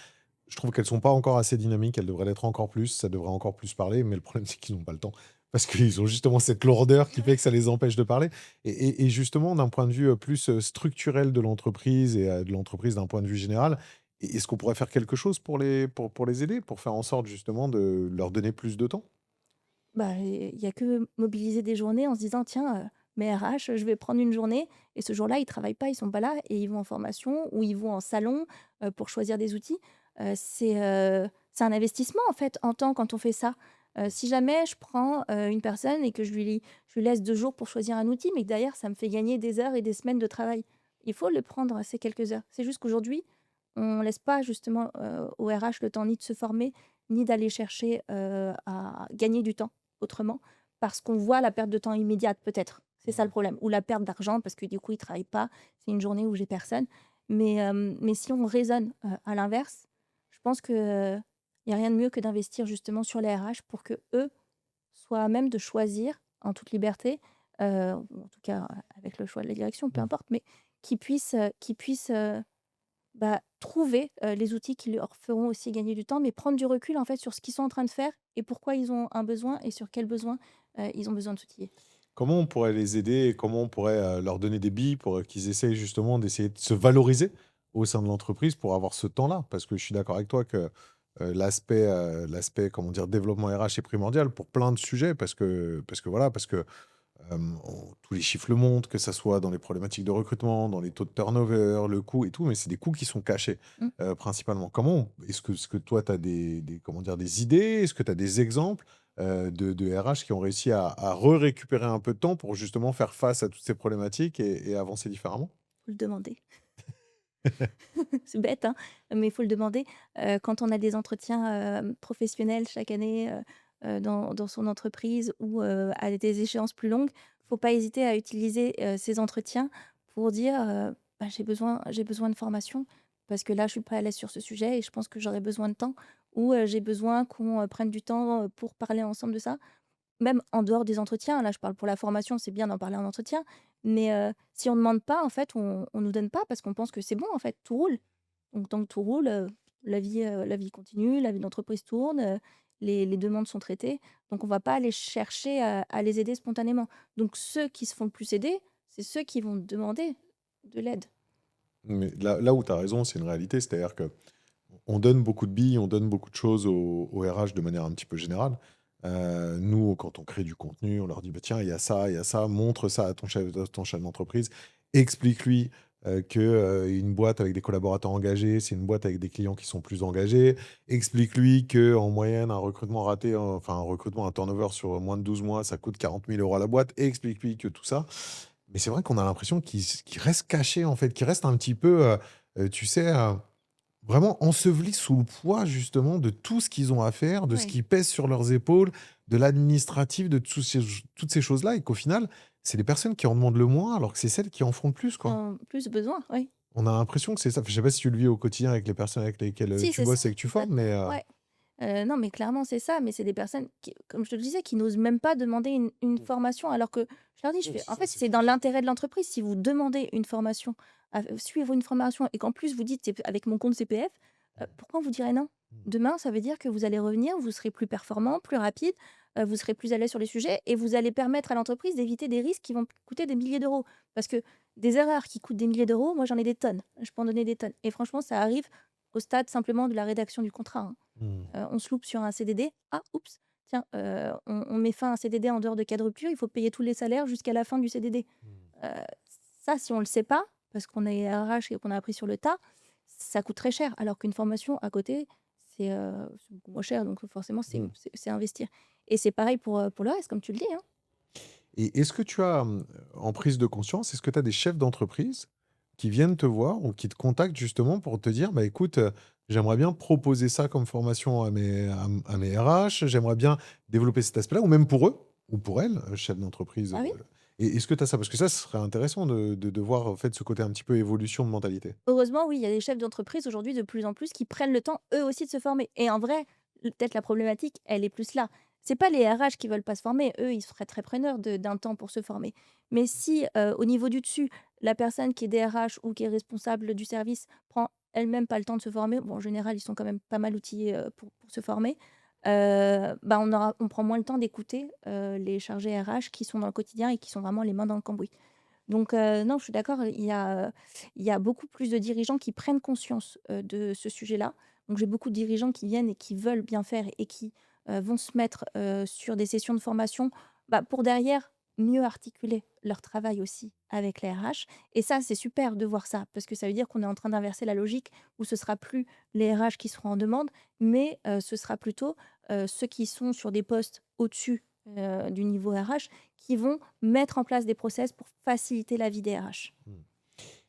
Je trouve qu'elles sont pas encore assez dynamiques, elles devraient l'être encore plus, ça devrait encore plus parler, mais le problème, c'est qu'ils n'ont pas le temps. Parce qu'ils ont justement cette lourdeur qui fait que ça les empêche de parler. Et justement, d'un point de vue plus structurel de l'entreprise et de l'entreprise d'un point de vue général, est-ce qu'on pourrait faire quelque chose pour les aider, pour faire en sorte justement de leur donner plus de temps? Bah, il y a que mobiliser des journées en se disant: «Tiens, mes RH, je vais prendre une journée» et ce jour-là, ils travaillent pas, ils sont pas là et ils vont en formation ou ils vont en salon, pour choisir des outils. C'est un investissement, en fait, en temps quand on fait ça. Si jamais je prends, une personne et que je lui laisse 2 jours pour choisir un outil, mais que derrière ça me fait gagner des heures et des semaines de travail. Il faut le prendre, ces quelques heures. C'est juste qu'aujourd'hui, on laisse pas justement, aux RH le temps ni de se former, ni d'aller chercher, à gagner du temps autrement, parce qu'on voit la perte de temps immédiate peut-être. C'est ça le problème. Ou la perte d'argent parce que du coup, ils travaillent pas. C'est une journée où j'ai personne. Mais si on raisonne, à l'inverse, je pense que, il y a rien de mieux que d'investir justement sur les RH pour que eux soient à même de choisir en toute liberté, ou en tout cas, avec le choix de la direction, peu Mmh. importe, mais qu'ils puissent, bah, trouver, les outils qui leur feront aussi gagner du temps, mais prendre du recul, en fait, sur ce qu'ils sont en train de faire et pourquoi ils ont un besoin et sur quel besoin, ils ont besoin de s'outiller. Comment on pourrait les aider et comment on pourrait, leur donner des billes pour, qu'ils essayent justement d'essayer de se valoriser au sein de l'entreprise pour avoir ce temps-là? Parce que je suis d'accord avec toi que, l'aspect, comment dire, développement RH est primordial pour plein de sujets parce que voilà, parce que, on tous les chiffres le montrent, que ça soit dans les problématiques de recrutement, dans les taux de turnover, le coût et tout, mais c'est des coûts qui sont cachés, Mmh. principalement. Comment est-ce que toi tu as comment dire, des idées? Est-ce que tu as des exemples, de RH qui ont réussi à récupérer un peu de temps pour justement faire face à toutes ces problématiques et avancer différemment? Faut le demander. C'est bête, hein, mais il faut le demander. Quand on a des entretiens, professionnels chaque année, dans son entreprise ou, à des échéances plus longues, faut pas hésiter à utiliser, ces entretiens pour dire, «Bah, j'ai besoin de formation parce que là, je suis pas à l'aise sur ce sujet et je pense que j'aurais besoin de temps» ou, «J'ai besoin qu'on, prenne du temps, pour parler ensemble de ça». Même en dehors des entretiens, là, je parle pour la formation, c'est bien d'en parler en entretien, mais si on ne demande pas, en fait, on nous donne pas parce qu'on pense que c'est bon, en fait, tout roule. Donc tant que tout roule, la vie continue, la vie d'entreprise tourne, les demandes sont traitées. Donc, on va pas aller chercher à les aider spontanément. Donc, ceux qui se font le plus aider, c'est ceux qui vont demander de l'aide. Mais là où tu as raison, c'est une réalité. C'est-à-dire que on donne beaucoup de billes, on donne beaucoup de choses aux RH de manière un petit peu générale. Nous, quand on crée du contenu, on leur dit: «Bah, tiens, il y a ça, montre ça à ton chef d'entreprise. Explique-lui, que, une boîte avec des collaborateurs engagés, c'est une boîte avec des clients qui sont plus engagés. Explique-lui que en moyenne, un recrutement raté, enfin un recrutement, un turnover sur moins de 12 mois, ça coûte 40 000 € à la boîte. Explique-lui que tout ça». Mais c'est vrai qu'on a l'impression qu'ils restent cachés, en fait, qu'ils restent un petit peu, tu sais, vraiment ensevelis sous le poids justement de tout ce qu'ils ont à faire, de ce Oui. qui pèse sur leurs épaules, de l'administratif, de toutes ces choses-là et qu'au final, c'est les personnes qui en demandent le moins alors que c'est celles qui en font le plus, Qui quoi. ont plus besoin, oui. On a l'impression que c'est ça. Je sais pas si tu le vis au quotidien avec les personnes avec lesquelles, Si, tu c'est ça, bosses et que tu formes, complètement, mais ouais. Non, mais clairement, c'est ça, mais c'est des personnes qui, comme je te le disais, qui n'osent même pas demander une formation alors que je leur dis, je non, fais: c'est «En ça, fait, c'est c'est dans l'intérêt de l'entreprise. Si vous demandez une formation, à suivre une formation et qu'en plus vous dites: "C'est avec mon compte CPF"», pourquoi vous direz non? mmh, Demain, ça veut dire que vous allez revenir, vous serez plus performant, plus rapide, vous serez plus à l'aise sur les sujets et vous allez permettre à l'entreprise d'éviter des risques qui vont coûter des milliers d'euros. Parce que des erreurs qui coûtent des milliers d'euros, moi, j'en ai des tonnes. Je peux en donner des tonnes et franchement, ça arrive au stade simplement de la rédaction du contrat, hein. mmh, On se loupe sur un CDD. Ah, oups, tiens, on met fin à un CDD en dehors de cadre rupture, il faut payer tous les salaires jusqu'à la fin du CDD. mmh. Heu, Ça, si on le sait pas, parce qu'on est RH et qu'on a appris sur le tas, ça coûte très cher. Alors qu'une formation à côté, c'est beaucoup moins cher, donc forcément, Mmh. c'est investir. Et c'est pareil pour le reste, comme tu le dis, hein. Et est-ce que tu as, en prise de conscience, est-ce que tu as des chefs d'entreprise qui viennent te voir ou qui te contactent justement pour te dire: «Bah, écoute, j'aimerais bien proposer ça comme formation à mes RH, j'aimerais bien développer cet aspect-là», ou même pour eux ou pour elles, chefs d'entreprise, Ah oui? et est-ce que tu as ça? Parce que ça, ce serait intéressant de voir, en fait, ce côté un petit peu évolution de mentalité. Heureusement, oui, il y a des chefs d'entreprise aujourd'hui de plus en plus qui prennent le temps, eux aussi, de se former. Et en vrai, peut-être la problématique, elle est plus là. C'est pas les RH qui veulent pas se former, eux, ils seraient très preneurs d'un temps pour se former. Mais si au niveau du dessus, la personne qui est DRH ou qui est responsable du service prend elle-même pas le temps de se former, bon, en général, ils sont quand même pas mal outillés pour se former. Bah on prend moins le temps d'écouter les chargés RH qui sont dans le quotidien et qui sont vraiment les mains dans le cambouis. Donc non, je suis d'accord, il y a beaucoup plus de dirigeants qui prennent conscience, de ce sujet-là. Donc j'ai beaucoup de dirigeants qui viennent et qui veulent bien faire et qui, vont se mettre, sur des sessions de formation, bah, pour derrière mieux articuler leur travail aussi avec les RH. Et ça, c'est super de voir ça parce que ça veut dire qu'on est en train d'inverser la logique où ce sera plus les RH qui seront en demande, mais ce sera plutôt, ceux qui sont sur des postes au-dessus, du niveau RH qui vont mettre en place des process pour faciliter la vie des RH. Mmh.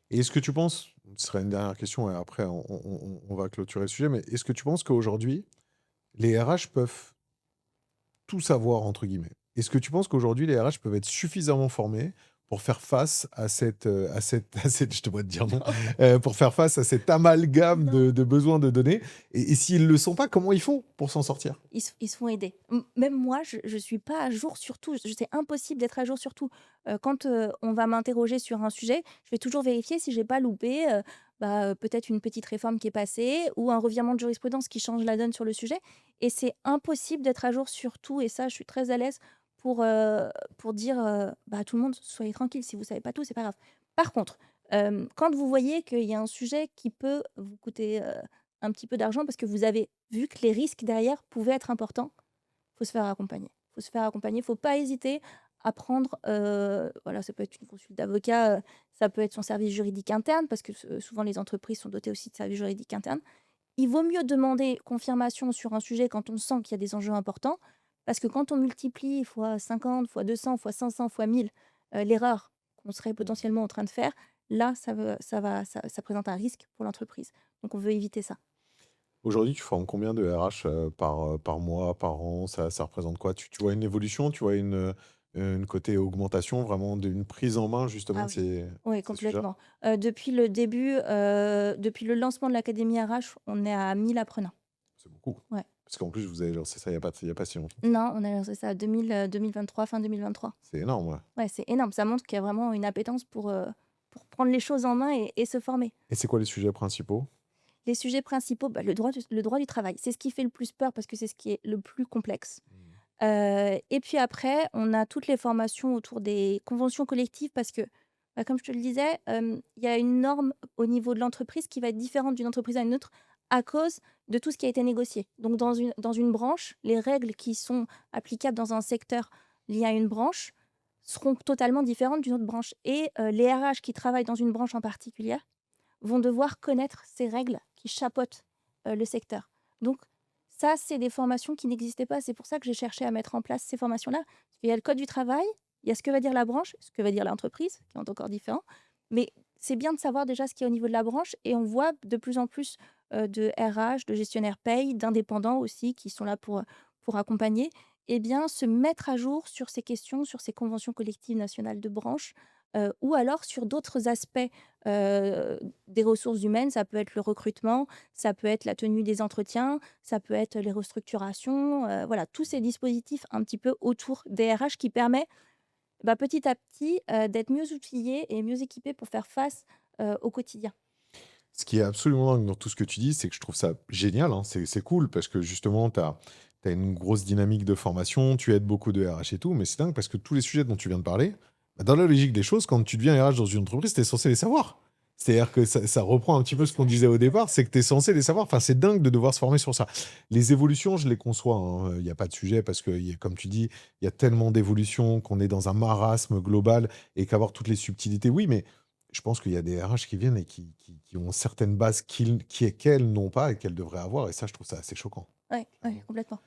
Et est-ce que tu penses, ce serait une dernière question et après on va clôturer le sujet, mais est-ce que tu penses qu'aujourd'hui, les RH peuvent «tout savoir» entre guillemets? Est-ce que tu penses qu'aujourd'hui les RH peuvent être suffisamment formés pour faire face à cette je te vois te dire non, pour faire face à cet amalgame Non. de besoins de données? Et s'ils le sont pas, comment ils font pour s'en sortir? Ils se font aider. Même moi, je suis pas à jour sur tout. C'est impossible d'être à jour sur tout. Quand, on va m'interroger sur un sujet, je vais toujours vérifier si j'ai pas loupé, peut-être une petite réforme qui est passée ou un revirement de jurisprudence qui change la donne sur le sujet et c'est impossible d'être à jour sur tout et ça, je suis très à l'aise pour dire, bah, à tout le monde: «Soyez tranquille, si vous savez pas tout, c'est pas grave». Par contre, quand vous voyez qu'il y a un sujet qui peut vous coûter, un petit peu d'argent parce que vous avez vu que les risques derrière pouvaient être importants, faut se faire accompagner. Faut se faire accompagner, faut pas hésiter à prendre, voilà, ça peut être une consulte d'avocat, ça peut être son service juridique interne parce que souvent les entreprises sont dotées aussi de services juridiques internes. Il vaut mieux demander confirmation sur un sujet quand on sent qu'il y a des enjeux importants, parce que quand on multiplie fois 50, fois 200, fois 500, fois 1000, l'erreur qu'on serait potentiellement en train de faire, là, ça présente un risque pour l'entreprise. Donc on veut éviter ça. Aujourd'hui, tu formes combien de RH, par mois, par an? Ça représente quoi? Tu vois une évolution? Tu vois une côté augmentation vraiment d'une prise en main justement Ah de oui. Oui, ces sujets-là? complètement. Depuis le début, depuis le lancement de l'académie RH, on est à 1000 apprenants. C'est beaucoup. Ouais. Parce qu'en plus, vous avez lancé ça il y a pas si longtemps. Non, on a lancé ça 2023, fin 2023. C'est énorme, ouais. Ouais, c'est énorme. Ça montre qu'il y a vraiment une appétence pour prendre les choses en main et se former. Et c'est quoi les sujets principaux? Les sujets principaux, le droit du travail, c'est ce qui fait le plus peur parce que c'est ce qui est le plus complexe. Et puis après, on a toutes les formations autour des conventions collectives parce que, comme je te le disais, il y a une norme au niveau de l'entreprise qui va être différente d'une entreprise à une autre à cause de tout ce qui a été négocié. Donc dans une branche, les règles qui sont applicables dans un secteur lié à une branche seront totalement différentes d'une autre branche et les RH qui travaillent dans une branche en particulier vont devoir connaître ces règles qui chapeautent le secteur. Donc ça, c'est des formations qui n'existaient pas. C'est pour ça que j'ai cherché à mettre en place ces formations-là. Parce qu'il y a le code du travail, il y a ce que va dire la branche, ce que va dire l'entreprise, qui est encore différent. Mais c'est bien de savoir déjà ce qui est au niveau de la branche. Et on voit de plus en plus de RH, de gestionnaires paye, d'indépendants aussi, qui sont là pour accompagner, et bien se mettre à jour sur ces questions, sur ces conventions collectives nationales de branche, ou alors sur d'autres aspects des ressources humaines. Ça peut être le recrutement, ça peut être la tenue des entretiens, ça peut être les restructurations, voilà, tous ces dispositifs un petit peu autour des RH qui permet, petit à petit, d'être mieux outillés et mieux équipés pour faire face, au quotidien. Ce qui est absolument dingue dans tout ce que tu dis, c'est que je trouve ça génial, hein. C'est cool parce que justement, tu as une grosse dynamique de formation, tu aides beaucoup de RH et tout, mais c'est dingue parce que tous les sujets dont tu viens de parler, dans la logique des choses, quand tu deviens RH dans une entreprise, tu es censé les savoir. C'est-à-dire que ça reprend un petit peu ce qu'on disait au départ, c'est que tu es censé les savoir. Enfin, c'est dingue de devoir se former sur ça. Les évolutions, je les conçois, hein. Il n'y a pas de sujet parce que, comme tu dis, il y a tellement d'évolutions qu'on est dans un marasme global et qu'avoir toutes les subtilités, oui, mais je pense qu'il y a des RH qui viennent et qui ont certaines bases qu'elles n'ont pas et qu'elles devraient avoir. Et ça, je trouve ça assez choquant. Ouais, ouais, complètement.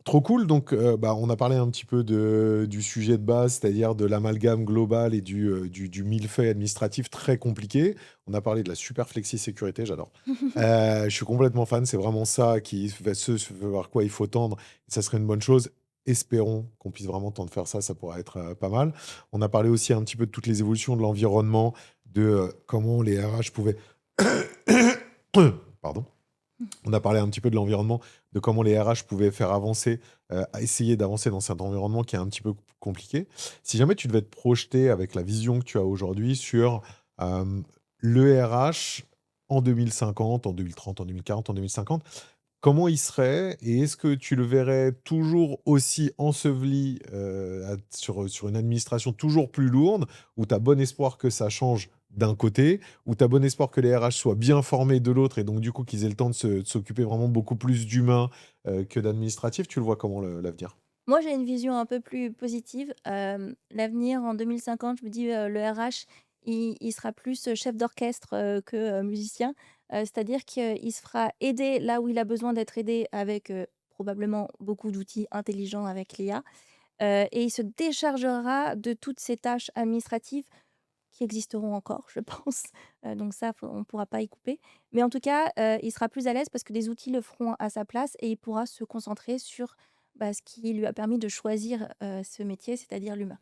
Trop cool. Donc, on a parlé un petit peu du sujet de base, c'est-à-dire de l'amalgame global et du millefeuille administratif très compliqué. On a parlé de la super flexi-sécurité, j'adore. Je suis complètement fan. C'est vraiment ça vers quoi il faut tendre. Ça serait une bonne chose. Espérons qu'on puisse vraiment tendre faire ça. Ça pourrait être pas mal. On a parlé aussi un petit peu de toutes les évolutions de l'environnement, de comment les RH pouvaient... Pardon. On a parlé un petit peu de l'environnement, de comment les RH pouvaient faire avancer, essayer d'avancer dans cet environnement qui est un petit peu compliqué. Si jamais tu devais te projeter avec la vision que tu as aujourd'hui sur le RH en 2050, en 2030, en 2040, en 2050, comment il serait et est-ce que tu le verrais toujours aussi enseveli sur une administration toujours plus lourde où tu as bon espoir que ça change d'un côté, où tu as bon espoir que les RH soient bien formés de l'autre et donc du coup qu'ils aient le temps de s'occuper vraiment beaucoup plus d'humains que d'administratifs. Tu le vois comment l'avenir? Moi, j'ai une vision un peu plus positive. L'avenir en 2050, je me dis, le RH, il sera plus, chef d'orchestre, que, musicien. C'est-à-dire qu'il se fera aider là où il a besoin d'être aidé avec, probablement beaucoup d'outils intelligents avec l'IA, et il se déchargera de toutes ces tâches administratives qui existeront encore, je pense. Donc ça, on ne pourra pas y couper. Mais en tout cas, il sera plus à l'aise parce que des outils le feront à sa place et il pourra se concentrer sur, ce qui lui a permis de choisir, ce métier, c'est-à-dire l'humain.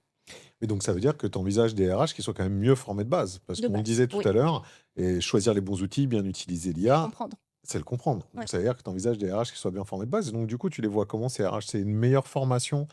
Et donc ça veut dire que tu envisages des RH qui soient quand même mieux formés de base. Parce De qu'on le base, disait tout oui, à l'heure, et choisir les bons outils, bien utiliser l'IA, comprendre. c'est le comprendre. Ouais. Donc ça veut dire que tu envisages des RH qui soient bien formés de base. Et donc du coup, tu les vois comment ces RH? C'est une meilleure formation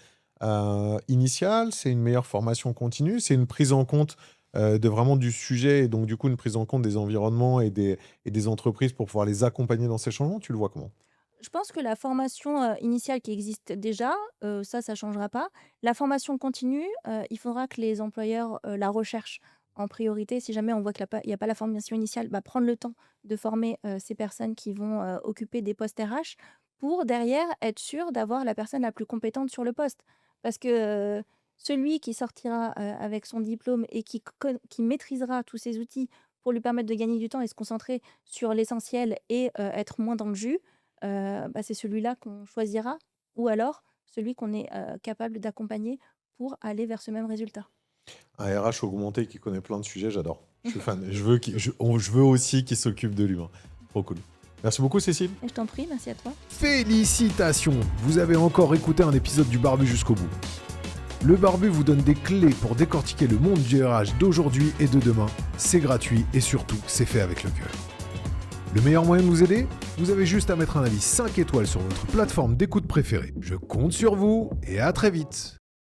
initiale? C'est une meilleure formation continue? C'est une prise en compte de vraiment du sujet et donc du coup une prise en compte des environnements et des entreprises pour pouvoir les accompagner dans ces changements? Tu le vois comment? Je pense que la formation, initiale qui existe déjà, ça ne changera pas. La formation continue, il faudra que les employeurs, la recherchent en priorité. Si jamais on voit qu'il y a pas la formation initiale, prendre le temps de former, ces personnes qui vont, occuper des postes RH pour derrière être sûr d'avoir la personne la plus compétente sur le poste. Parce que, celui qui sortira, avec son diplôme et qui maîtrisera tous ces outils pour lui permettre de gagner du temps et se concentrer sur l'essentiel et être moins dans le jus, c'est celui-là qu'on choisira ou alors celui qu'on est, capable d'accompagner pour aller vers ce même résultat. Un RH augmenté qui connaît plein de sujets, j'adore. Je suis fan. Je veux aussi qu'il s'occupe de l'humain. Trop cool. Merci beaucoup, Cécile. Et je t'en prie, merci à toi. Félicitations! Vous avez encore écouté un épisode du Barbu jusqu'au bout. Le Barbu vous donne des clés pour décortiquer le monde du RH d'aujourd'hui et de demain. C'est gratuit et surtout, c'est fait avec le cœur. Le meilleur moyen de vous aider? Vous avez juste à mettre un avis 5 étoiles sur votre plateforme d'écoute préférée. Je compte sur vous et à très vite!